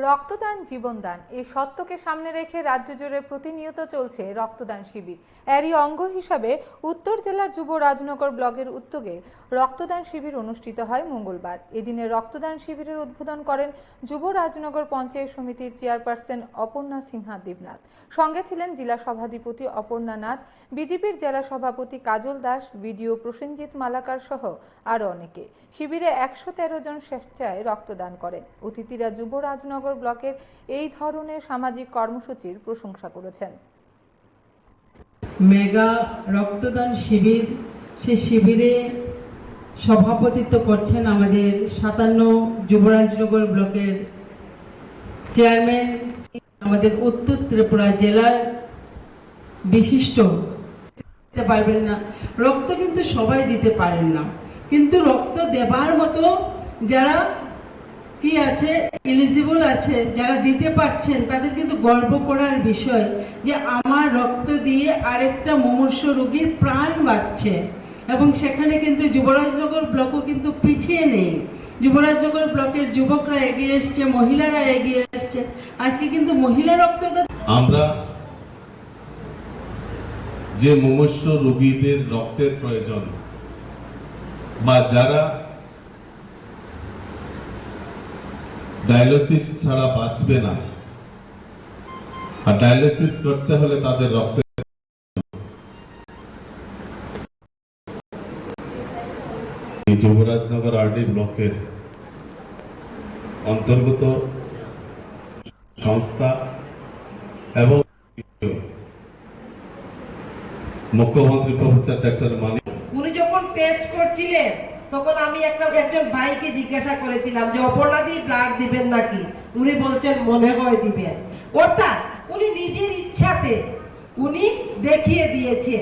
রক্তদান জীবনদান এই সত্যকে সামনে রেখে রাজ্য জুড়ে প্রতিনিয়ত চলছে রক্তদান শিবির। এরই অঙ্গ হিসাবে উত্তর জেলার যুব রাজনগর ব্লকের উদ্যোগে রক্তদান শিবির অনুষ্ঠিত হয় মঙ্গলবার। এদিনে রক্তদান শিবিরের উদ্বোধন করেন যুব রাজনগর পঞ্চায়েত সমিতির চেয়ারপারসন অপর্ণা সিনহা দেবনাথ। সঙ্গে ছিলেন জেলা সভাধিপতি অপর্ণা নাথ, বিজেপির জেলা সভাপতি কাজল দাস, বিডিও প্রসেনজিৎ মালাকার সহ আরো অনেকে। শিবিরে 113 জন স্বেচ্ছায় রক্তদান করেন। অতিথিরা যুব রাজনগর ব্লকের এই ধরনের সামাজিক কর্মসূচির প্রশংসা করেছেন। মেগা রক্তদান শিবির, সেই শিবিরে সভাপতিত্ব করছেন আমাদের 57 যুব রাজনগর ব্লকের চেয়ারম্যান, আমাদের উত্তর ত্রিপুরা জেলার বিশিষ্ট। দিতে পারবেন না রক্ত, কিন্তু সবাই দিতে পারেন না, কিন্তু রক্ত দেবার মতো যারা কি আছে, এলিজিবল আছে, যারা দিতে পারছেন, তাদের কিন্তু গর্ব করার বিষয় যে আমার রক্ত দিয়ে আরেকটা মুমূর্ষু রোগীর প্রাণ বাঁচছে। এবং সেখানে কিন্তু যুবরাজনগর ব্লকও কিন্তু পিছিয়ে নেই। যুবরাজনগর ব্লকের যুবকরা এগিয়ে এসছে, মহিলারা এগিয়ে এসছে। আজকে কিন্তু মহিলা রক্তদান, আমরা যে মুমূর্ষু রোগীদের রক্তের প্রয়োজন বা যারা ডায়ালিসিস ছাড়া বাঁচবে না, আর ডায়ালিসিস করতে হলে তাদের রক্তের যুবরাজনগর আরডি ব্লকের অন্তর্গত সংস্থা এবং মুখ্যমন্ত্রী প্রফেসর ডক্টর মানিক, উনি যখন টেস্ট করছিলেন তখন আমি একজন ভাইকে জিজ্ঞাসা করেছিলাম যে অপর্ণাদি ব্লাড দিবেন নাকি, উনি বলছেন মনে হয় দিবেন। অর্থাৎ উনি নিজের ইচ্ছাতে উনি দেখিয়ে দিয়েছে